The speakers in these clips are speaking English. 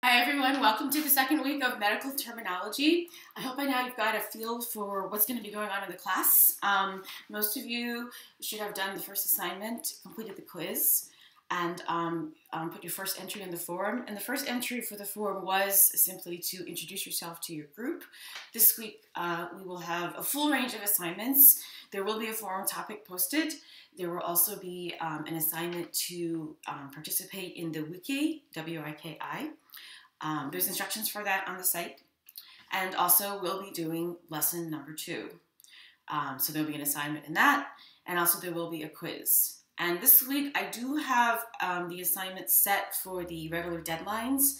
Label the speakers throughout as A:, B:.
A: Hi everyone, welcome to the second week of medical terminology. I hope by now you've got a feel for what's going to be going on in the class. Most of you should have done the first assignment, completed the quiz, and put your first entry in the form. And the first entry for the form was simply to introduce yourself to your group. This week we will have a full range of assignments. There will be a forum topic posted. There will also be an assignment to participate in the wiki, W-I-K-I. There's instructions for that on the site. And also we'll be doing lesson number 2. So there'll be an assignment in that, and also there will be a quiz. And this week I do have the assignment set for the regular deadlines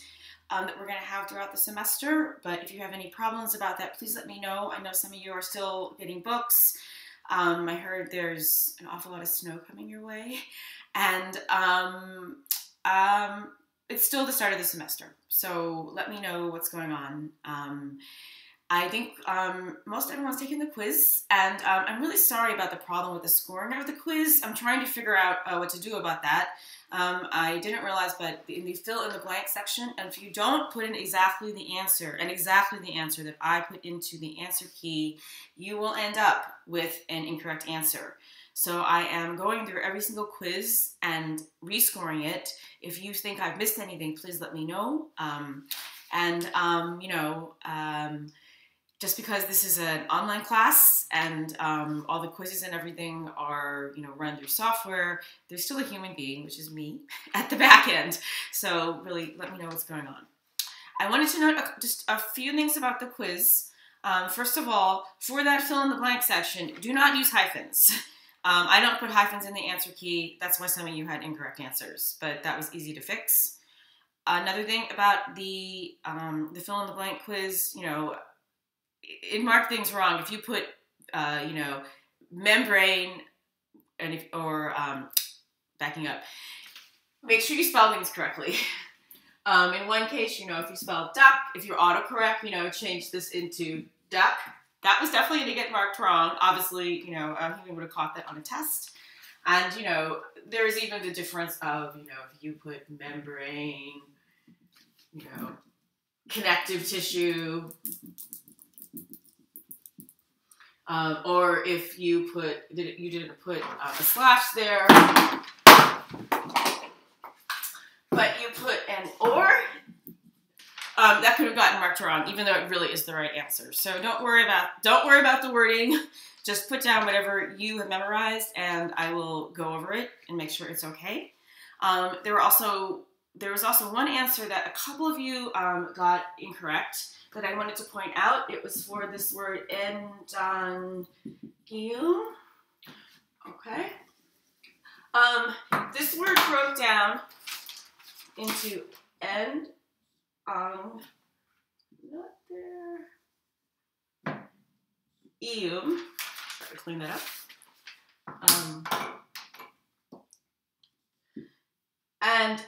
A: that we're going to have throughout the semester. But if you have any problems about that, please let me know. I know some of you are still getting books. I heard there's an awful lot of snow coming your way. And it's still the start of the semester, so let me know what's going on. I think most everyone's taking the quiz, and I'm really sorry about the problem with the scoring of the quiz. I'm trying to figure out what to do about that. I didn't realize, but in the fill in the blank section, and if you don't put in exactly the answer that I put into the answer key, you will end up with an incorrect answer. So I am going through every single quiz and rescoring it. If you think I've missed anything, please let me know. Just because this is an online class and all the quizzes and everything are, run through software, there's still a human being, which is me, at the back end. So really, let me know what's going on. I wanted to note just a few things about the quiz. First of all, for that fill in the blank section, do not use hyphens. I don't put hyphens in the answer key. That's why some of you had incorrect answers, but that was easy to fix. Another thing about the fill in the blank quiz, it marked things wrong. If you put, membrane, backing up, make sure you spell things correctly. In one case, if you spell duck, if you're autocorrect, change this into duck. That was definitely going to get marked wrong. Obviously, a human would have caught that on a test. And, there's even the difference of, if you put membrane, connective tissue, or if you didn't put a slash there, but you put an or, that could have gotten marked wrong, even though it really is the right answer. So don't worry about the wording. Just put down whatever you have memorized, and I will go over it and make sure it's okay. There was also one answer that a couple of you got incorrect that I wanted to point out. It was for this word endongium. Okay. This word broke down into end. Not there. Eum. Try to clean that up. And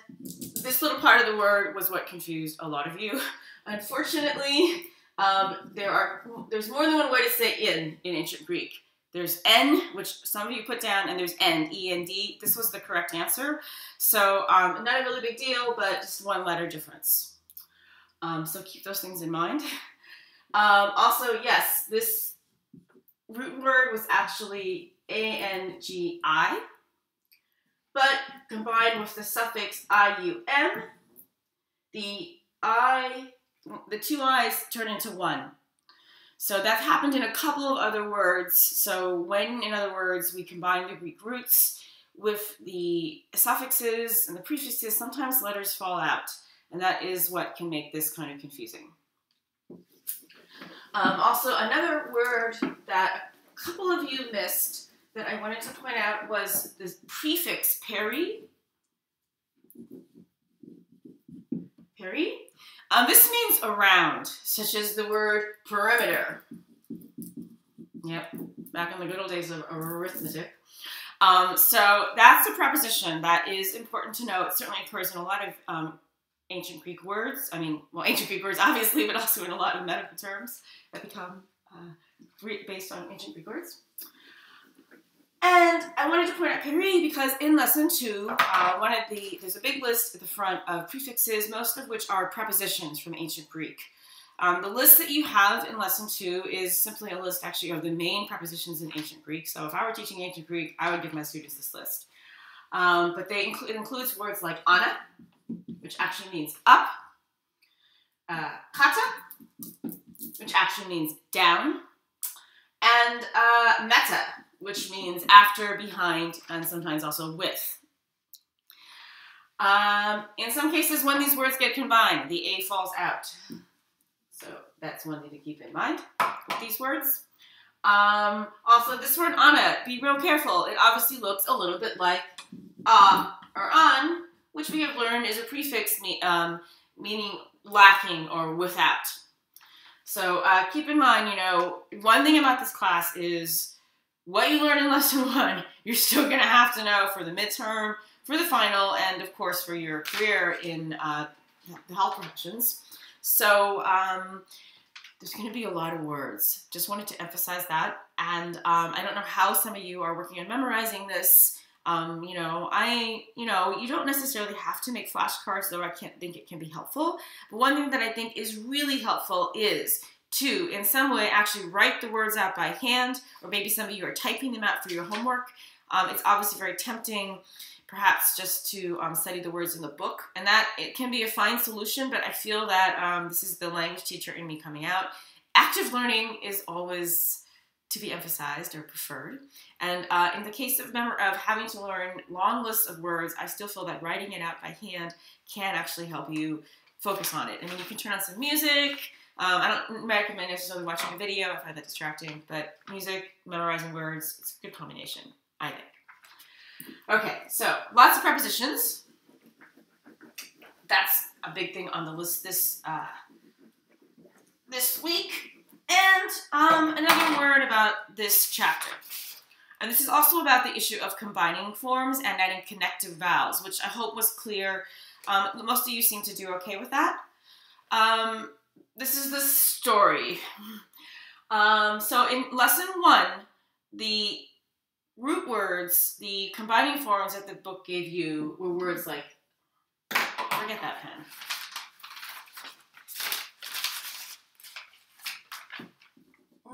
A: this little part of the word was what confused a lot of you. Unfortunately, there's more than one way to say in ancient Greek. There's N, which some of you put down, and there's N, E-N-D. This was the correct answer. So not a really big deal, but just one letter difference. So keep those things in mind. Also, yes, this root word was actually A-N-G-I, but combined with the suffix I-U-M, the two I's turn into one. So that happened in a couple of other words. So when, in other words, we combine the Greek roots with the suffixes and the prefixes, sometimes letters fall out. And that is what can make this kind of confusing. Also, another word that a couple of you missed that I wanted to point out was the prefix peri. Peri. This means around, such as the word perimeter. Yep, back in the good old days of arithmetic. So that's a preposition that is important to know. It certainly occurs in a lot of ancient Greek words. Ancient Greek words, obviously, but also in a lot of medical terms that become based on ancient Greek words. And I wanted to point out Peri because in lesson 2, there's a big list at the front of prefixes, most of which are prepositions from ancient Greek. The list that you have in lesson 2 is simply a list actually of the main prepositions in ancient Greek. So if I were teaching ancient Greek, I would give my students this list. But it includes words like ana, which actually means up, kata, which actually means down, and meta, which means after, behind, and sometimes also with. In some cases, when these words get combined, the A falls out. So that's one thing to keep in mind with these words. Also, this word ana, be real careful. It obviously looks a little bit like or on, which we have learned is a prefix meaning lacking or without. So keep in mind, you know, one thing about this class is what you learn in lesson 1, you're still going to have to know for the midterm, for the final, and of course for your career in the health professions. So there's going to be a lot of words. Just wanted to emphasize that. And I don't know how some of you are working on memorizing this. You don't necessarily have to make flashcards, though I can't think it can be helpful. But one thing that I think is really helpful is to, in some way, actually write the words out by hand, or maybe some of you are typing them out for your homework. It's obviously very tempting, perhaps just to study the words in the book, and that it can be a fine solution, but I feel that this is the language teacher in me coming out. Active learning is always to be emphasized or preferred, and in the case of having to learn long lists of words, I still feel that writing it out by hand can actually help you focus on it. And then you can turn on some music. I don't recommend necessarily watching a video, I find that distracting, but music, memorizing words, it's a good combination, I think. Okay, so lots of prepositions. That's a big thing on the list this week. And another word about this chapter. And this is also about the issue of combining forms and adding connective vowels, which I hope was clear. Most of you seem to do okay with that. This is the story. So in lesson 1, the root words, the combining forms that the book gave you were words like, forget that pen.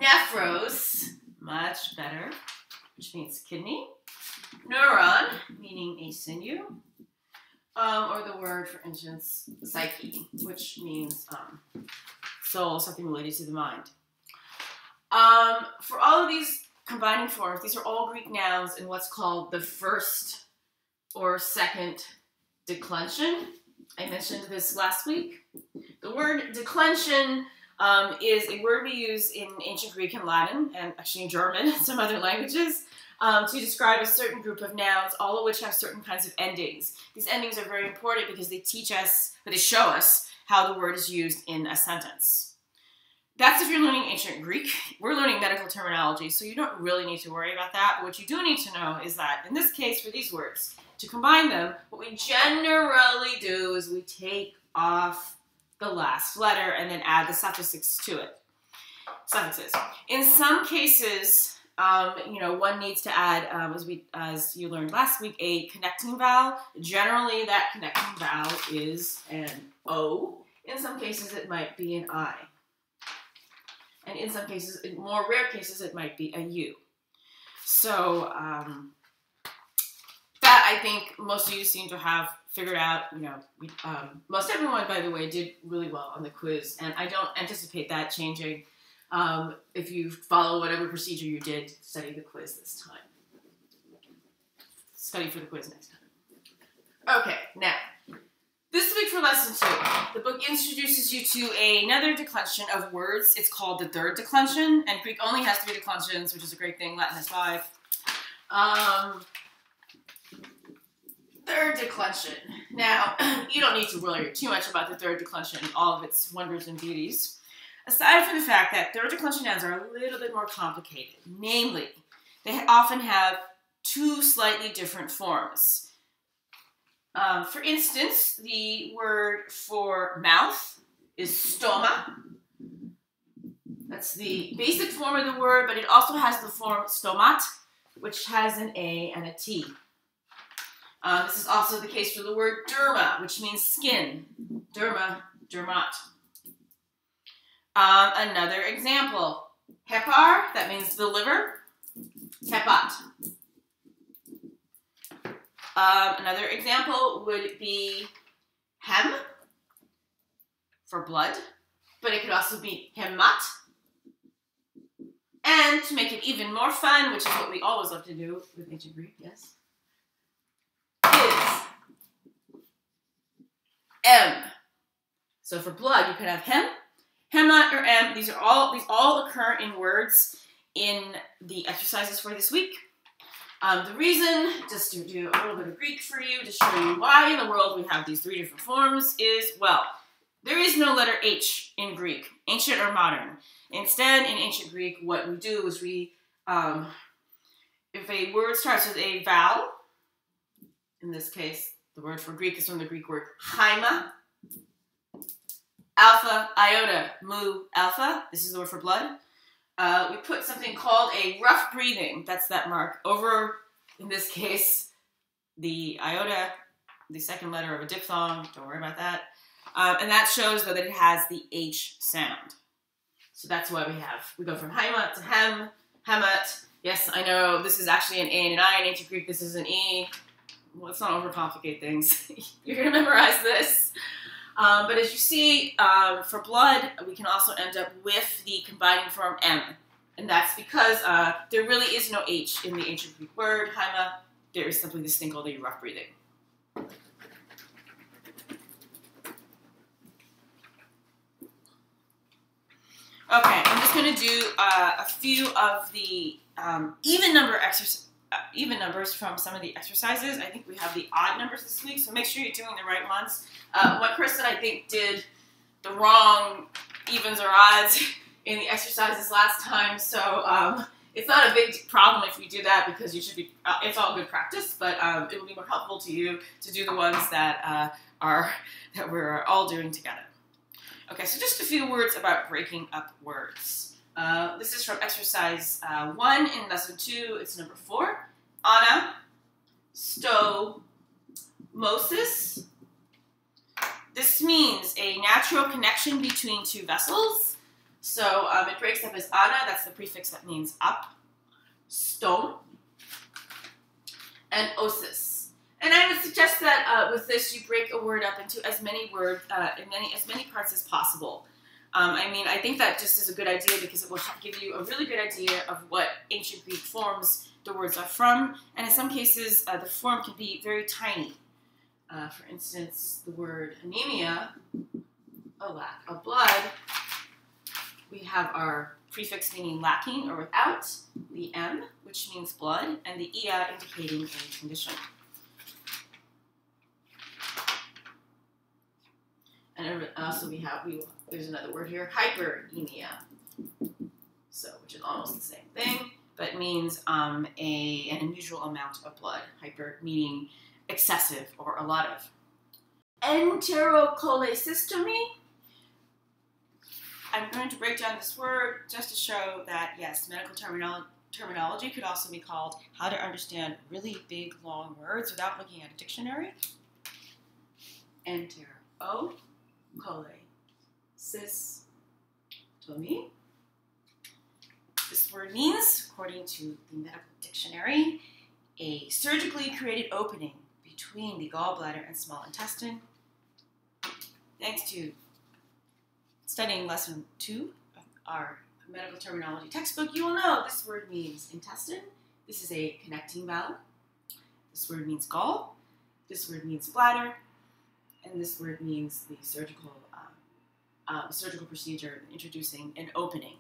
A: Nephros, much better, which means kidney. Neuron, meaning a sinew. Or the word, for instance, psyche, which means soul, something related to the mind. For all of these combining forms, these are all Greek nouns in what's called the first or second declension. I mentioned this last week. The word declension is a word we use in ancient Greek and Latin, and actually in German and some other languages, to describe a certain group of nouns, all of which have certain kinds of endings. These endings are very important because they teach us, or they show us, how the word is used in a sentence. That's if you're learning ancient Greek. We're learning medical terminology, so you don't really need to worry about that. But what you do need to know is that, in this case, for these words, to combine them, what we generally do is we take off the last letter and then add the suffixes to it. Suffixes. In some cases, one needs to add, as you learned last week, a connecting vowel. Generally, that connecting vowel is an O. In some cases, it might be an I. And in some cases, in more rare cases, it might be a U. So that I think most of you seem to have figured out. Most everyone, by the way, did really well on the quiz, and I don't anticipate that changing. If you follow whatever procedure you did, study the quiz this time. Study for the quiz next time. Okay, now, this week for lesson 2, the book introduces you to another declension of words. It's called the third declension, and Greek only has 3 declensions, which is a great thing. Latin has 5. Third declension. Now, you don't need to worry too much about the third declension and all of its wonders and beauties. Aside from the fact that third declension nouns are a little bit more complicated, namely, they often have 2 slightly different forms. For instance, the word for mouth is stoma. That's the basic form of the word, but it also has the form stomat, which has an A and a T. This is also the case for the word derma, which means skin. Derma, dermat. Another example. Hepar, that means the liver. Hepat. Another example would be hem, for blood, but it could also be hemat. And to make it even more fun, which is what we always love to do with ancient Greek, yes, is M. So for blood, you could have hem, hemat, or M. These all occur in words in the exercises for this week. The reason, just to do a little bit of Greek for you, to show you why in the world we have these three different forms is, well, there is no letter H in Greek, ancient or modern. Instead, in ancient Greek, what we do is we, if a word starts with a vowel, in this case, the word for Greek is from the Greek word haima, alpha, iota, mu, alpha, this is the word for blood. We put something called a rough breathing, that's that mark, over, in this case, the iota, the second letter of a diphthong, don't worry about that. And that shows, though, that it has the H sound. So that's why we go from haima to hem, hemat. Yes, I know, this is actually an A and an I in ancient Greek, this is an E. Well, let's not overcomplicate things. You're going to memorize this. But as you see, for blood, we can also end up with the combining form M. And that's because there really is no H in the ancient Greek word, haima. There is simply this thing called a rough breathing. Okay, I'm just going to do a few of the even numbers from some of the exercises. I think we have the odd numbers this week, so make sure you're doing the right ones. One person I think did the wrong evens or odds in the exercises last time, so it's not a big problem if you do that because you should be. It's all good practice, but it will be more helpful to you to do the ones that we're all doing together. Okay, so just a few words about breaking up words. This is from exercise 1 in lesson 2. It's number 4. Ana, sto, moses. This means a natural connection between two vessels. So it breaks up as ana, that's the prefix that means up, stom, and osis. And I would suggest that with this, you break a word up into as many words, as many parts as possible. I mean, I think that just is a good idea because it will give you a really good idea of what ancient Greek forms the words are from. And in some cases, the form can be very tiny. For instance, the word anemia, a lack of blood, we have our prefix meaning lacking or without, the M, which means blood, and the ia indicating a condition. And also there's another word here, hyperemia, so which is almost the same thing, but means an unusual amount of blood. Hyper meaning excessive or a lot of. Enterocholecystomy. I'm going to break down this word just to show that, yes, medical terminology could also be called how to understand really big, long words without looking at a dictionary. Enterocholecystomy. This word means, according to the medical dictionary, a surgically created opening between the gallbladder and small intestine. Thanks to studying lesson 2 of our medical terminology textbook, you will know this word means intestine. This is a connecting valve. This word means gall. This word means bladder. And this word means the surgical procedure introducing an opening.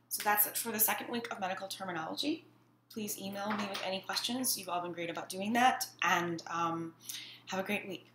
A: So that's it for the second week of medical terminology. Please email me with any questions. You've all been great about doing that. And have a great week.